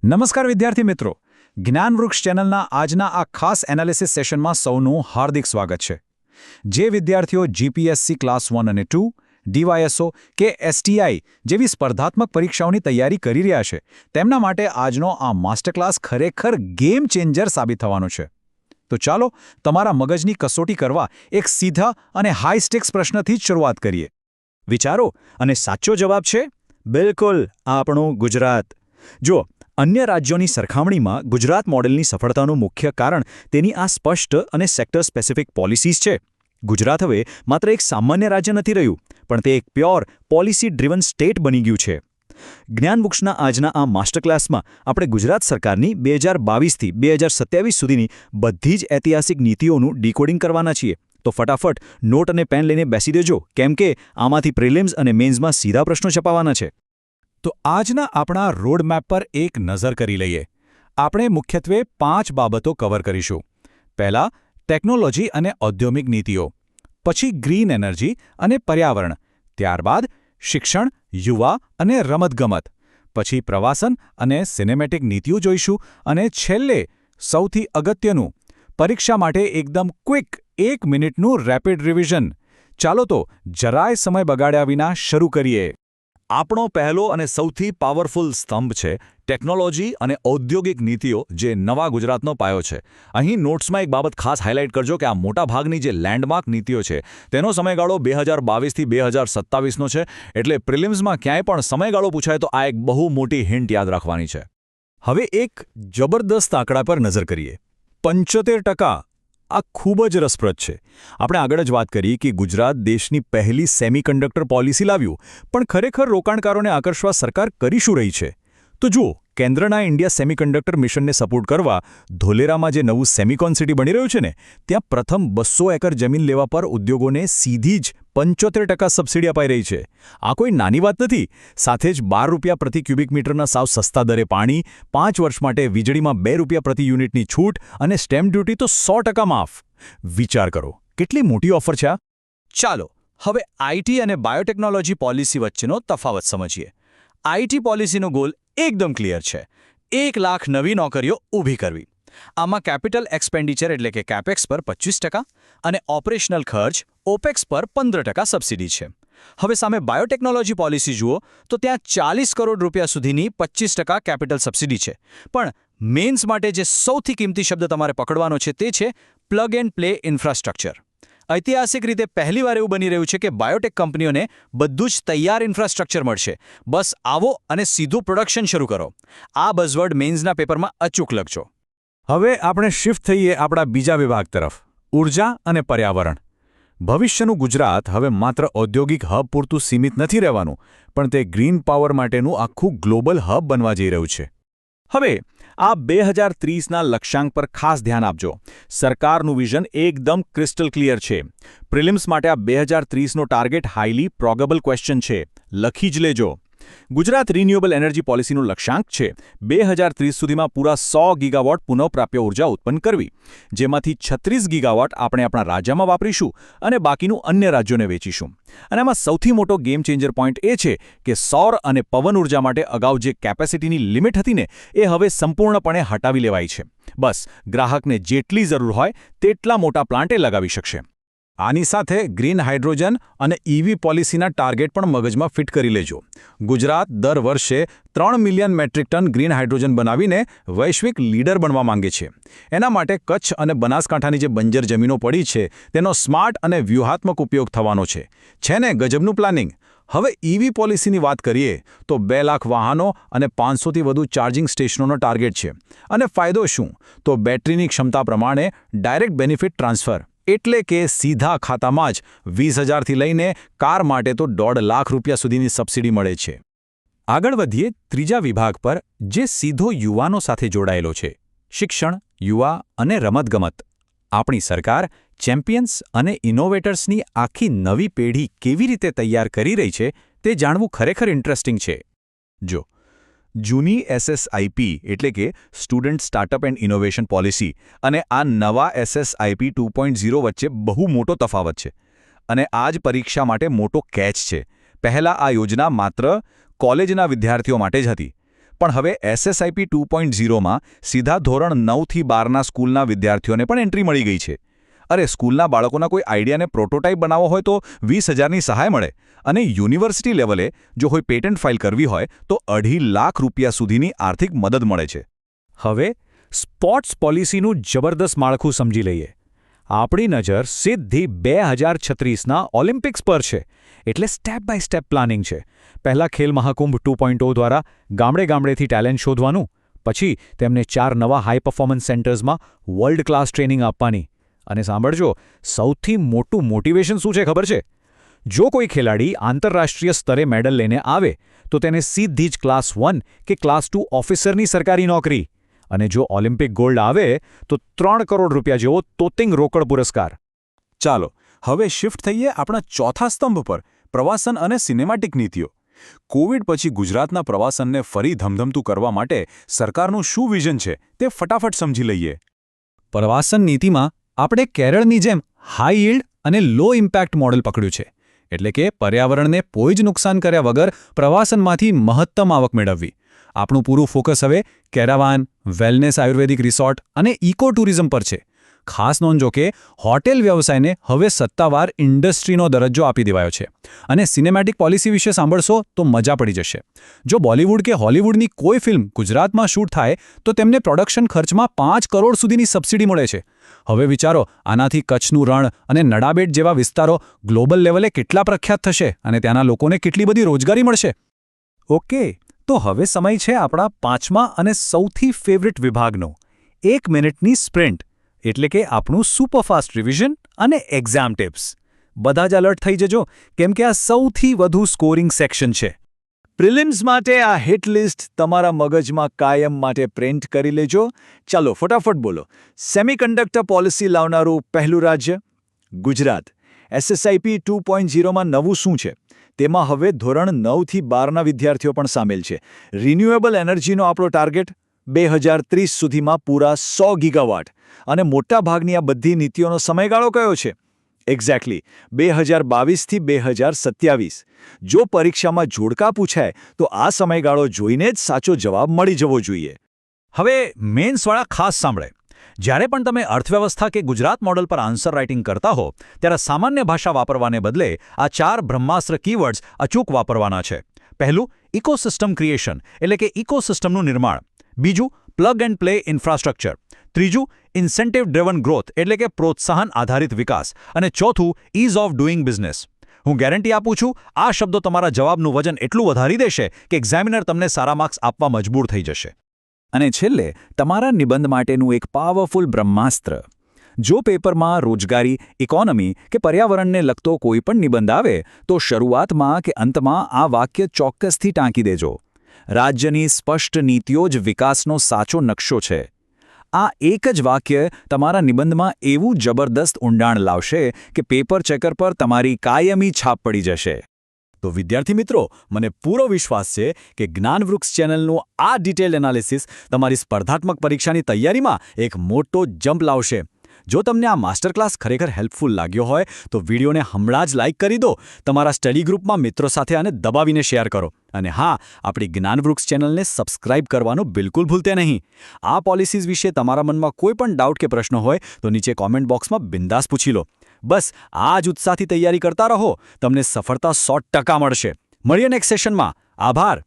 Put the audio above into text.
નમસ્કાર વિદ્યાર્થી મિત્રો, જ્ઞાનવૃક્ષ ચેનલના આજના આ ખાસ એનાલિસિસ સેશનમાં સૌનું હાર્દિક સ્વાગત છે. જે વિદ્યાર્થીઓ જીપીએસસી ક્લાસ 1 અને 2, ડીવાયએસઓ કે એસટીઆઈ જેવી સ્પર્ધાત્મક પરીક્ષાઓની તૈયારી કરી રહ્યા છે, તેમના માટે આજનો આ માસ્ટર ક્લાસ ખરેખર ગેમ ચેન્જર સાબિત થવાનો છે. તો ચાલો તમારા મગજની કસોટી કરવા એક સીધા અને હાઈ સ્ટેક્સ પ્રશ્નથી જ શરૂઆત કરીએ. વિચારો, અને સાચો જવાબ છે બિલકુલ આપણું ગુજરાત. જો અન્ય રાજ્યોની સરખામણીમાં ગુજરાત મોડેલની સફળતાનું મુખ્ય કારણ તેની આ સ્પષ્ટ અને સેક્ટર સ્પેસિફિક પોલિસીઝ છે. ગુજરાત હવે માત્ર એક સામાન્ય રાજ્ય નથી રહ્યું, પણ તે એક પ્યોર પોલિસી ડ્રિવન સ્ટેટ બની ગયું છે. જ્ઞાનવૃક્ષના આજના આ માસ્ટર ક્લાસમાં આપણે ગુજરાત સરકારની 2022થી 2027 સુધીની બધી જ ઐતિહાસિક નીતિઓનું ડીકોડિંગ કરવાના છીએ. તો ફટાફટ નોટ અને પેન લઈને બેસી દેજો, કેમ કે આમાંથી પ્રિલિમ્સ અને મેન્સમાં સીધા પ્રશ્નો છપાવાના છે. તો આજના આપણા રોડમેપ પર એક નજર કરી લઈએ. આપણે મુખ્યત્વે 5 બાબતો કવર કરીશું. પહેલા, ટેકનોલોજી અને ઔદ્યોગિક નીતિઓ. પછી ગ્રીન એનર્જી અને પર્યાવરણ. ત્યારબાદ શિક્ષણ, યુવા અને રમતગમત. પછી પ્રવાસન અને સિનેમેટિક નીતિઓ જોઈશું. અને છેલ્લે સૌથી અગત્યનું, પરીક્ષા માટે એકદમ ક્વિક 1 મિનિટનું રેપિડ રિવિઝન. ચાલો તો જરાય સમય બગાડ્યા વિના શરૂ કરીએ. આપણો પહેલો અને સૌથી પાવરફુલ સ્તંભ છે ટેકનોલોજી અને ઔદ્યોગિક નીતિઓ, જે નવા ગુજરાતનો પાયો છે. અહીં નોટ્સમાં એક બાબત ખાસ હાઇલાઇટ કરજો કે આ મોટાભાગની જે લેન્ડમાર્ક નીતિઓ છે તેનો સમયગાળો 2022થી 2027નો છે, એટલે પ્રિલિમ્સમાં ક્યાંય પણ સમયગાળો પૂછાય તો આ એક બહુ મોટી હિન્ટ યાદ રાખવાની છે. હવે એક જબરદસ્ત આંકડા પર નજર કરીએ. 75%. આ ખૂબ જ રસપ્રદ છે. આપણે આગળ જ વાત કરી કે ગુજરાત દેશની પહેલી સેમિકન્ડક્ટર પોલિસી લાવ્યું, પણ ખરેખર રોકાણકારોને આકર્ષવા સરકાર કરી શું રહી છે? તો જુઓ, કેન્દ્રના ઇન્ડિયા સેમિકન્ડક્ટર મિશનને સપોર્ટ કરવા ધોલેરામાં જે નવું સેમિકોન સિટી બની રહ્યું છે ને, ત્યાં પ્રથમ 200 એકર જમીન લેવા પર ઉદ્યોગોને સીધી જ 75% સબસિડી અપાઈ રહી છે. આ કોઈ નાની વાત નથી. સાથે જ ₹12 પ્રતિ ક્યુબિક મીટરના સાવ સસ્તા દરે પાણી, 5 વર્ષ માટે વીજળીમાં ₹2 પ્રતિ યુનિટની છૂટ અને સ્ટેમ્પ ડ્યુટી તો 100% માફ. વિચાર કરો, કેટલી મોટી ઓફર છે આ! ચાલો હવે આઈટી અને બાયોટેકનોલોજી પોલિસી વચ્ચેનો તફાવત સમજીએ. આઈટી પોલિસીનો ગોલ એકદમ ક્લિયર છે: 1 લાખ નવી નોકરીઓ ઊભી કરવી. આમાં કેપિટલ એક્સપેન્ડિચર એટલે કે કેપેક્સ પર 25% અને ઓપરેશનલ ખર્ચ ઓપેક્સ પર 15% સબસિડી છે. હવે સામે બાયોટેકનોલોજી પોલિસી જુઓ તો ત્યાં ₹40 કરોડ સુધીની 25% કેપિટલ સબસિડી છે. પણ મેન્સ માટે જે સૌથી કિંમતી શબ્દ તમારે પકડવાનો છે તે છે પ્લગ એન્ડ પ્લે ઇન્ફ્રાસ્ટ્રક્ચર. ઐતિહાસિક રીતે પહેલીવાર એવું બની રહ્યું છે કે બાયોટેક કંપનીઓને બધું જ તૈયાર ઇન્ફ્રાસ્ટ્રક્ચર મળશે. બસ આવો અને સીધું પ્રોડક્શન શરૂ કરો. આ બઝવર્ડ મેન્સના પેપરમાં અચૂક લખજો. હવે આપણે શિફ્ટ થઈએ આપણા બીજા વિભાગ તરફ, ઉર્જા અને પર્યાવરણ. ભવિષ્યનું ગુજરાત હવે માત્ર ઔદ્યોગિક હબ પૂરતું સીમિત નથી રહેવાનું, પણ તે ગ્રીન પાવર માટેનું આખું ગ્લોબલ હબ બનવા જઈ રહ્યું છે. હવે આ 2030ના લક્ષ્યાંક પર ખાસ ધ્યાન આપજો. સરકારનું વિઝન એકદમ ક્રિસ્ટલ ક્લિયર છે. પ્રિલિમ્સ માટે આ 2030નો ટાર્ગેટ હાઈલી પ્રોબેબલ ક્વેશ્ચન છે. લખી જ લેજો. ગુજરાત રિન્યુએબલ એનર્જી પોલિસીનું લક્ષ્યાંક છે 2030 સુધીમાં પૂરા 100 ગીગાવોટ પુનઃપ્રાપ્ય ઉર્જા ઉત્પન્ન કરવી, જેમાંથી 36 ગીગાવોટ આપણે આપણા રાજ્યમાં વાપરીશું અને બાકીનું અન્ય રાજ્યોને વેચીશું. અને આમાં સૌથી મોટો ગેમ ચેન્જર પોઈન્ટ એ છે કે સૌર અને પવન ઉર્જા માટે અગાઉ જે કેપેસિટીની લિમિટ હતી ને, એ હવે સંપૂર્ણપણે હટાવી લેવાઈ છે. બસ ગ્રાહકને જેટલી જરૂર હોય તેટલા મોટા પ્લાન્ટે લગાવી શકશે. આની સાથે ગ્રીન હાઇડ્રોજન અને ઈવી પોલિસીના ટાર્ગેટ પણ મગજમાં ફિટ કરી લેજો. ગુજરાત દર વર્ષે 3 million metric ton green hydrogen બનાવીને વૈશ્વિક લીડર બનવા માંગે છે. એના માટે કચ્છ અને બનાસકાંઠાની જે બંજર જમીનો પડી છે તેનો સ્માર્ટ અને વ્યૂહાત્મક ઉપયોગ થવાનો છે. છે ને ગજબનું પ્લાનિંગ? હવે ઈવી પોલિસીની વાત કરીએ તો 2 લાખ વાહનો અને 500થી વધુ ચાર્જિંગ સ્ટેશનોનો ટાર્ગેટ છે. અને ફાયદો શું? તો બેટરીની ક્ષમતા પ્રમાણે ડાયરેક્ટ બેનિફિટ ટ્રાન્સફર, એટલે કે સીધા ખાતામાં જ 20,000થી લઈને કાર માટે તો ₹1.5 લાખ સુધીની સબસિડી મળે છે. આગળ વધીએ ત્રીજા વિભાગ પર, જે સીધો યુવાનો સાથે જોડાયેલો છે: શિક્ષણ, યુવા અને રમતગમત. આપણી સરકાર ચેમ્પિયન્સ અને ઇનોવેટર્સની આખી નવી પેઢી કેવી રીતે તૈયાર કરી રહી છે તે જાણવું ખરેખર ઇન્ટરેસ્ટિંગ છે. જો જૂની એસએસઆઈપી એટલે કે student startup and innovation policy અને આ નવા એસએસઆઈપી 2.0 વચ્ચે બહુ મોટો તફાવત છે. અને આ જ પરીક્ષા માટે મોટો કેચ છે. પહેલાં આ યોજના માત્ર કોલેજના વિદ્યાર્થીઓ માટે જ હતી, પણ હવે SSIP 2.0માં સીધા ધોરણ 9થી 12ના સ્કૂલના વિદ્યાર્થીઓને પણ એન્ટ્રી મળી ગઈ છે. અરે સ્કૂલના બાળકોના કોઈ આઈડિયાને પ્રોટોટાઇપ બનાવવો હોય તો 20,000ની સહાય મળે અને યુનિવર્સિટી લેવલે જો કોઈ પેટન્ટ ફાઇલ કરવી હોય તો 2.5 લાખ રૂપિયા સુધીની આર્થિક મદદ મળે છે. હવે સ્પોર્ટ્સ પોલિસીનું જબરદસ્ત માળખું સમજી લઈએ. આપણી નજર સીધી 2036ના ઓલિમ્પિક્સ પર છે, એટલે સ્ટેપ બાય સ્ટેપ પ્લાનિંગ છે. પહેલા ખેલ મહાકુંભ 2.0 દ્વારા ગામડેથી ટેલેન્ટ શોધવાનું, પછી તેમને 4 નવા હાઈ પરફોર્મન્સ સેન્ટર્સમાં વર્લ્ડ ક્લાસ ટ્રેનિંગ આપવાની. અને સાંભળજો, સૌથી મોટું મોટિવેશન શું છે ખબર છે? જો કોઈ ખેલાડી આંતરરાષ્ટ્રીય સ્તરે મેડલ લઈને આવે તો તેને સીધી જ ક્લાસ 1 કે ક્લાસ 2 ઓફિસરની સરકારી નોકરી, અને જો ઓલિમ્પિક ગોલ્ડ આવે તો 3 કરોડ રૂપિયા જેવો તોતિંગ રોકડ પુરસ્કાર. ચાલો હવે શિફ્ટ થઈએ આપણા ચોથા સ્તંભ પર, પ્રવાસન અને સિનેમેટિક નીતિઓ. કોવિડ પછી ગુજરાતના પ્રવાસનને ફરી ધમધમતું કરવા માટે સરકારનું શું વિઝન છે તે ફટાફટ સમજી લઈએ. પ્રવાસન નીતિમાં આપણે કેરળની જેમ હાઈ યીલ્ડ અને લો ઇમ્પેક્ટ મોડેલ પકડ્યું છે. એટલે કે પર્યાવરણને કોઈ જ નુકસાન કર્યા વગર પ્રવાસનમાંથી મહત્તમ આવક મેળવવી. આપણું પૂરું ફોકસ હવે કેરાવાન, વેલનેસ આયુર્વેદિક રિસોર્ટ અને ઇકો ટુરિઝમ પર છે. ખાસ નોંધજો કે હોટેલ વ્યવસાયને હવે સત્તાવાર ઇન્ડસ્ટ્રીનો દરજ્જો આપી દેવાયો છે. અને સિનેમેટિક પોલિસી વિશે સાંભળશો તો મજા પડી જશે. જો બોલિવૂડ કે હોલિવૂડની કોઈ ફિલ્મ ગુજરાતમાં શૂટ થાય તો તેમને પ્રોડક્શન ખર્ચમાં 5 કરોડ સુધીની સબસિડી મળે છે. હવે વિચારો, આનાથી કચ્છનું રણ અને નડાબેટ જેવા વિસ્તારો ગ્લોબલ લેવલે કેટલા પ્રખ્યાત થશે અને ત્યાંના લોકોને કેટલી બધી રોજગારી મળશે. ઓકે, તો હવે સમય છે આપણા 5મા અને સૌથી ફેવરિટ વિભાગનો, 1 મિનિટની સ્પ્રિન્ટ, એટલે કે આપણું સુપરફાસ્ટ રિવિઝન અને એક્ઝામ ટિપ્સ. બધા જ અલર્ટ થઈ જજો, કેમ કે આ સૌથી વધુ સ્કોરિંગ સેક્શન છે. પ્રિલિમ્સ માટે આ હિટ લિસ્ટ તમારા મગજમાં કાયમ માટે પ્રિન્ટ કરી લેજો. ચાલો ફટાફટ બોલો. સેમિકન્ડક્ટર પોલિસી લાવનારું પહેલું રાજ્ય ગુજરાત. SSIP 2.0માં નવું શું છે? તેમાં હવે ધોરણ 9થી 12ના વિદ્યાર્થીઓ પણ સામેલ છે. રિન્યુએબલ એનર્જીનો આપણો ટાર્ગેટ 2030 સુધીમાં પૂરા 100 ગીગાવાટ. અને મોટાભાગની આ બધી નીતિઓનો સમયગાળો કયો છે? એક્ઝેક્ટલી 2022થી 2027. જો પરીક્ષામાં જોડકા પૂછાય તો આ સમયગાળો જોઈને જ સાચો જવાબ મળી જવો જોઈએ. હવે મેન્સવાળા ખાસ સાંભળે. જ્યારે પણ તમે અર્થવ્યવસ્થા કે ગુજરાત મોડલ પર આન્સર રાઇટિંગ કરતા હો ત્યારે સામાન્ય ભાષા વાપરવાને બદલે આ 4 બ્રહ્માસ્ત્ર કીવર્ડ્સ અચૂક વાપરવાના છે. પહેલું, ઇકોસિસ્ટમ ક્રિએશન, એટલે કે ઇકોસિસ્ટમનું નિર્માણ. બીજું, પ્લગ એન્ડ પ્લે ઇન્ફ્રાસ્ટ્રક્ચર. ત્રીજું, ઇન્સેન્ટિવ ડ્રિવન ગ્રોથ, એટલે કે પ્રોત્સાહન આધારિત વિકાસ. અને ચોથું, ઇઝ ઓફ ડુઇંગ બિઝનેસ. હું ગેરંટી આપું છું, આ શબ્દો તમારા જવાબનું વજન એટલું વધારી દેશે કે એક્ઝામિનર તમને સારા માર્ક્સ આપવા મજબૂર થઈ જશે. અને છેલ્લે, તમારા નિબંધ માટેનું એક પાવરફુલ બ્રહ્માસ્ત્ર. જો પેપરમાં રોજગારી, ઇકોનોમી કે પર્યાવરણને લગતો કોઈ પણ નિબંધ આવે તો શરૂઆતમાં કે અંતમાં આ વાક્ય ચોક્કસથી ટાંકી દેજો. રાજ્યની સ્પષ્ટ નીતિઓ જ વિકાસનો સાચો નકશો છે. આ એક જ વાક્ય તમારા નિબંધમાં એવું જબરદસ્ત ઊંડાણ લાવશે કે પેપર ચેકર પર તમારી કાયમી છાપ પડી જશે. તો વિદ્યાર્થી મિત્રો, મને પૂરો વિશ્વાસ છે કે જ્ઞાનવૃક્ષ ચેનલનું આ ડિટેલ્ડ એનાલિસિસ તમારી સ્પર્ધાત્મક પરીક્ષાની તૈયારીમાં એક મોટો જમ્પ લાવશે. જો તમને આ માસ્ટર ક્લાસ ખરેખર હેલ્પફુલ લાગ્યો હોય તો વિડીયોને હમણાં જ લાઇક કરી દો. તમારા સ્ટડી ગ્રુપમાં મિત્રો સાથે આને દબાવીને શેર કરો. અને હા, આપણી જ્ઞાનવૃક્ષ ચેનલને સબસ્ક્રાઇબ કરવાનું બિલકુલ ભૂલતા નહીં. આ પોલિસીઝ વિશે તમારા મનમાં કોઈ પણ ડાઉટ કે પ્રશ્ન હોય તો નીચે કોમેન્ટ બોક્સમાં બિંદાસ પૂછી લો. બસ આ જ ઉત્સાહથી તૈયારી કરતા રહો. તમને સફળતા 100% મળશે. મળીએ નેક્સ્ટ સેશનમાં. આભાર.